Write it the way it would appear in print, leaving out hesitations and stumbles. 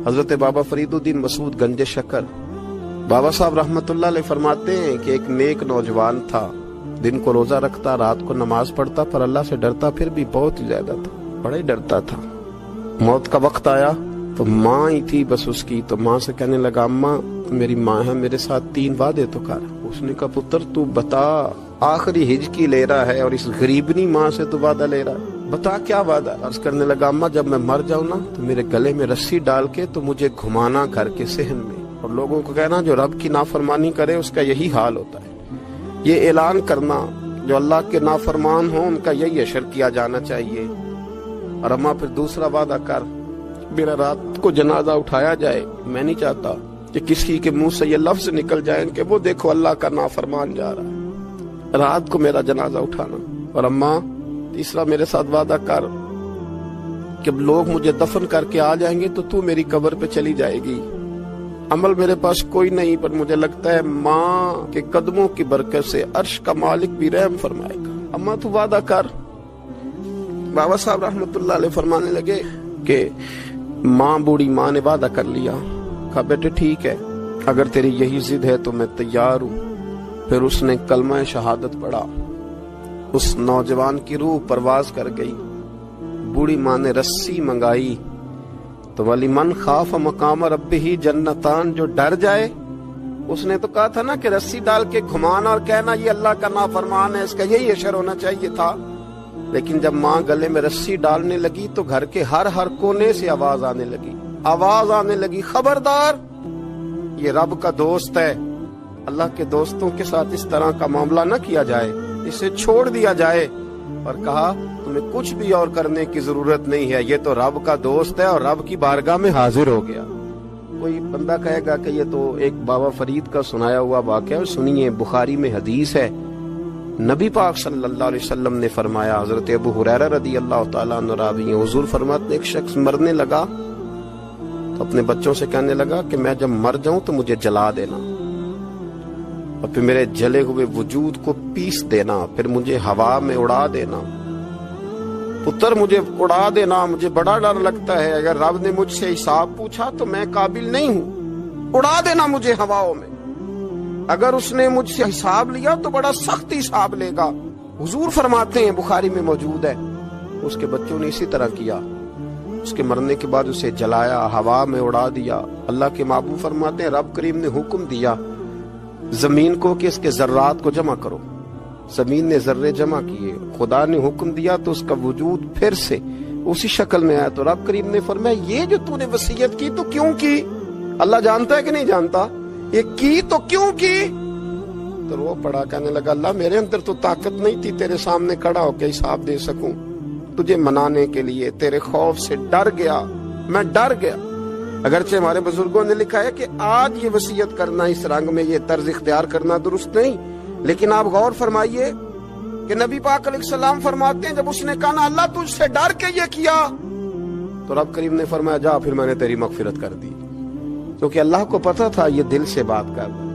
حضرت بابا فریدالدین مسعود گنج شکر بابا صاحب رحمتullah علیہ فرماتے ہیں کہ ایک نیک نوجوان تھا، دن کو روزہ رکھتا، رات کو نماز پڑھتا، پر اللہ سے ڈرتا پھر بھی بہت ہی زیادہ تھا، بڑا ہی ڈرتا تھا۔ موت کا وقت آیا تو ماں ہی تھی بس اس کی، تو ماں سے کہنے لگا اماں میری ماں ہے، میرے ساتھ 3 وعدے تو کر۔ اس نے کہا پتر تو بتا، آخری ہج کی لے رہا ہے اور اس غریبنی ماں سے تو وعدہ لے رہا ہے، بتا کیا وعدہ۔ عرض کرنے لگا اماں جب میں مر جاؤں نا تو میرے گلے میں رسی ڈال کے تو مجھے گھمانا گھر کے صحن میں، اور لوگوں کو کہنا جو رب کی نافرمانی کرے اس کا یہی حال ہوتا ہے۔ یہ اعلان کرنا جو اللہ کے نافرمان ہوں ان کا یہی اشر کیا جانا چاہیے۔ اور اماں پھر دوسرا وعدہ کر، میرا رات کو جنازہ اٹھایا جائے، میں نہیں چاہتا کہ کسی کے منہ سے یہ لفظ نکل جائیں کہ وہ دیکھو اللہ کا نافرمان جا رہا ہے، رات کو میرا جنازہ اٹھانا۔ اور اماں تیسرا میرے ساتھ وعدہ کر کہ لوگ مجھے دفن کر کے آ جائیں گے تو تو میری قبر پہ چلی جائے گی۔ عمل میرے پاس کوئی نہیں، پر مجھے لگتا ہے ماں کے قدموں کی برکت سے عرش کا مالک بھی رحم فرمائے گا۔ اماں تو وعدہ کر۔ بابا صاحب رحمتullah علیہ فرمانے لگے کہ بوڑھی ماں نے وعدہ کر لیا۔ کہا بیٹے ٹھیک ہے، اگر تیری یہی ضد ہے تو میں تیار ہوں۔ پھر اس نے کلمہ شہادت پڑھا، اس نوجوان کی روح پرواز کر گئی۔ بوڑھی ماں نے رسی منگائی تو ولی من خاف مقام ربہ جنتان، جو ڈر جائے، اس نے تو کہا تھا نا کہ رسی ڈال کے گھمانا اور کہنا یہ اللہ کا نافرمان ہے، اس کا یہی اشر ہونا چاہیے تھا۔ لیکن جب ماں گلے میں رسی ڈالنے لگی تو گھر کے ہر کونے سے آواز آنے لگی خبردار یہ رب کا دوست ہے، اللہ کے دوستوں کے ساتھ اس طرح کا معاملہ نہ کیا جائے، اسے چھوڑ دیا جائے۔ اور کہا تمہیں کچھ بھی اور کرنے کی ضرورت نہیں ہے، یہ تو رب کا دوست ہے اور رب کی بارگاہ میں حاضر ہو گیا۔ کوئی بندہ کہے گا کہ یہ تو ایک بابا فرید کا سنایا ہوا واقعہ ہے، سنیے بخاری میں حدیث ہے، نبی پاک صلی اللہ علیہ وسلم نے فرمایا، حضرت ابو ہریرہ رضی اللہ تعالیٰ عنہ راوی ہیں، حضور فرماتے ایک شخص مرنے لگا تو اپنے بچوں سے کہنے لگا کہ میں جب مر جاؤں تو مجھے جلا دینا، اور پھر میرے جلے ہوئے وجود کو پیس دینا، پھر مجھے ہوا میں اڑا دینا۔ پتر مجھے اڑا دینا، مجھے بڑا ڈر لگتا ہے، اگر رب نے مجھ سے حساب پوچھا تو میں قابل نہیں ہوں، اڑا دینا مجھے ہواؤں میں، اگر اس نے مجھ سے حساب لیا تو بڑا سخت حساب لے گا۔ حضور فرماتے ہیں بخاری میں موجود ہے، اس کے بچوں نے اسی طرح کیا، اس کے مرنے کے بعد اسے جلایا، ہوا میں اڑا دیا۔ اللہ کے محبوب فرماتے ہیں رب کریم نے حکم دیا زمین کو کہ اس کے ذرات کو جمع کرو، زمین نے ذرے جمع کیے، خدا نے حکم دیا تو اس کا وجود پھر سے اسی شکل میں آیا۔ تو رب کریم نے فرمایا یہ جو تو نے وصیت کی تو کیوں کی؟ اللہ جانتا ہے کہ نہیں جانتا؟ یہ کی تو کیوں کی؟ تو وہ پڑا کہنے لگا اللہ میرے اندر تو طاقت نہیں تھی تیرے سامنے کھڑا ہو کے حساب دے سکوں، تجھے منانے کے لیے تیرے خوف سے ڈر گیا، میں ڈر گیا۔ اگرچہ ہمارے بزرگوں نے لکھا ہے کہ آج یہ وصیت کرنا، اس رنگ میں یہ طرز اختیار کرنا درست نہیں، لیکن آپ غور فرمائیے کہ نبی پاک علیہ السلام فرماتے ہیں جب اس نے کہا نا اللہ تجھ سے ڈر کے یہ کیا، تو رب کریم نے فرمایا جا پھر میں نے تیری مغفرت کر دی، کیونکہ اللہ کو پتا تھا یہ دل سے بات کر رہا ہے۔